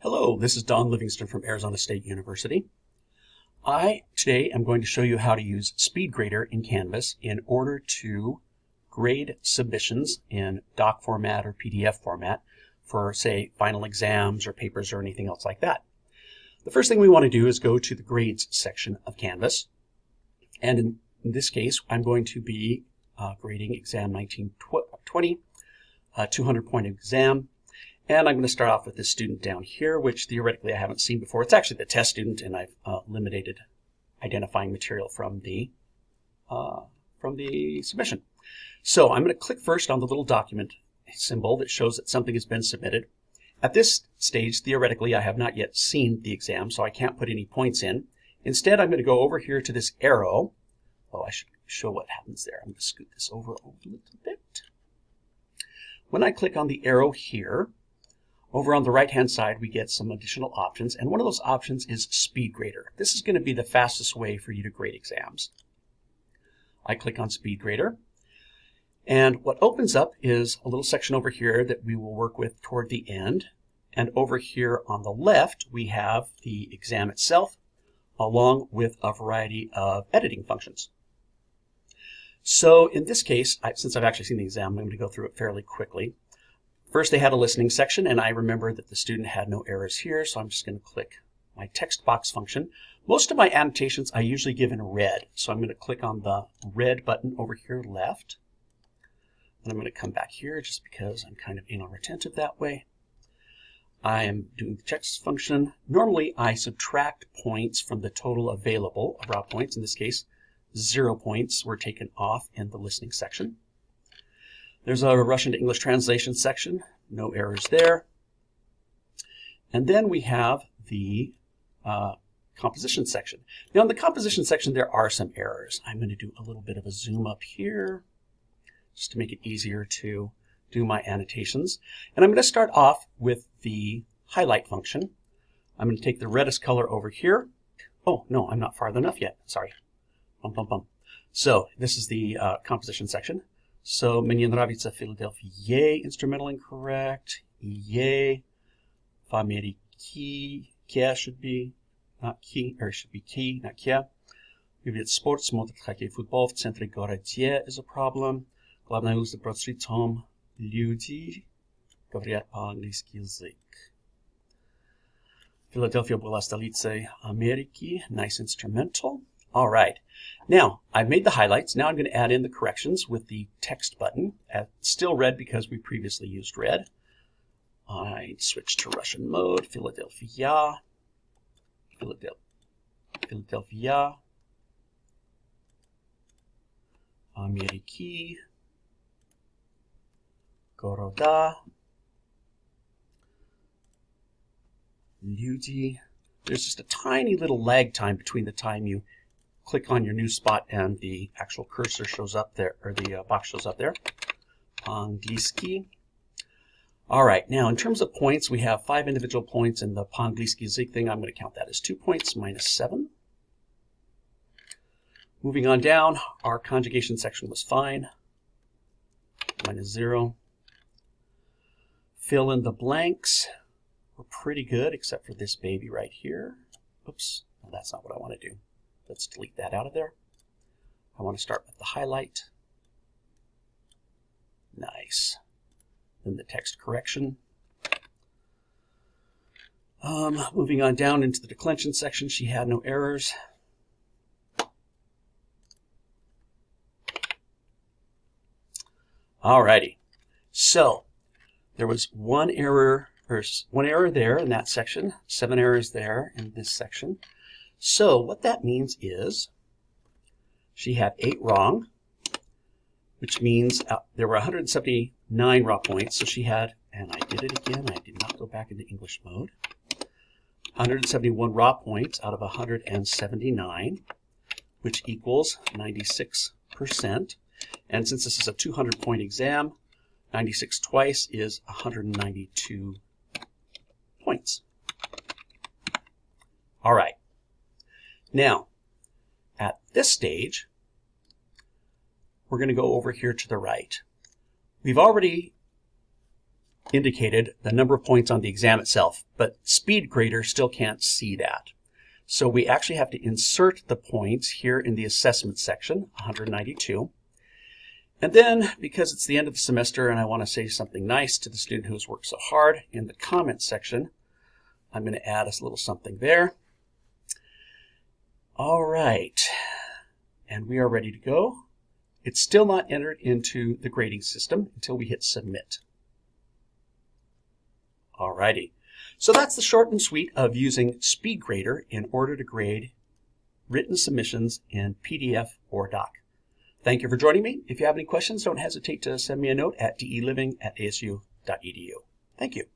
Hello, this is Don Livingston from Arizona State University. Today am going to show you how to use SpeedGrader in Canvas in order to grade submissions in doc format or PDF format for, say, final exams or papers or anything else like that. The first thing we want to do is go to the grades section of Canvas. And in this case, I'm going to be grading exam 1920, 200-point exam. And I'm going to start off with this student down here, which theoretically I haven't seen before. It's actually the test student, and I've eliminated identifying material from the submission. So I'm going to click first on the little document symbol that shows that something has been submitted. At this stage, theoretically, I have not yet seen the exam, so I can't put any points in. Instead, I'm going to go over here to this arrow. Oh, I should show what happens there. I'm going to scoot this over a little bit. When I click on the arrow here, over on the right-hand side, we get some additional options, and one of those options is SpeedGrader. This is going to be the fastest way for you to grade exams. I click on SpeedGrader, and what opens up is a little section over here that we will work with toward the end. And over here on the left, we have the exam itself, along with a variety of editing functions. So in this case, since I've actually seen the exam, I'm going to go through it fairly quickly. First, they had a listening section, and I remember that the student had no errors here, so I'm just going to click my text box function. Most of my annotations I usually give in red, so I'm going to click on the red button over here left. And I'm going to come back here just because I'm kind of anal retentive that way. I am doing the text function. Normally, I subtract points from the total available raw points. In this case, 0 points were taken off in the listening section. There's a Russian to English translation section, no errors there. And then we have the composition section. Now in the composition section, there are some errors. I'm going to do a little bit of a zoom up here just to make it easier to do my annotations. And I'm going to start off with the highlight function. I'm going to take the reddest color over here. Oh, no, I'm not far enough yet. Sorry. So this is the composition section. So, мне нравится Philadelphia, instrumental incorrect, yay, в Америке, kya should be, not key, or should be key, not kya. Любит спорт, смотрит хоккей, футбол, в центре городе is a problem. Главная улица под стритом, люди говорят по-английски язык. Philadelphia была столицей Америки, nice instrumental. All right, now I've made the highlights. Now I'm going to add in the corrections with the text button. Still red because we previously used red. I switch to Russian mode. Philadelphia. Philadelphia. Ameriki. Goroda. Люди. There's just a tiny little lag time between the time you click on your new spot and the actual cursor shows up there, or the box shows up there. По-английски. All right, now in terms of points, we have 5 individual points in the по-английски язык thing. I'm going to count that as 2 points minus 7. Moving on down, our conjugation section was fine. Minus 0. Fill in the blanks. We're pretty good, except for this baby right here. Oops, no, that's not what I want to do. Let's delete that out of there. I want to start with the highlight. Nice. Then the text correction. Moving on down into the declension section, she had no errors. Alrighty. So there was one error there in that section, 7 errors there in this section. So what that means is she had 8 wrong, which means there were 179 raw points. So she had, and I did it again, I did not go back into English mode, 171 raw points out of 179, which equals 96%. And since this is a 200-point exam, 96 twice is 192 points. All right. Now, at this stage, we're going to go over here to the right. We've already indicated the number of points on the exam itself, but SpeedGrader still can't see that. So we actually have to insert the points here in the assessment section, 192. And then, because it's the end of the semester and I want to say something nice to the student who's worked so hard, in the comments section, I'm going to add a little something there. All right, and we are ready to go. It's still not entered into the grading system until we hit submit. All righty, so that's the short and sweet of using SpeedGrader in order to grade written submissions in PDF or Doc. Thank you for joining me. If you have any questions, don't hesitate to send me a note at deliving@asu.edu. Thank you.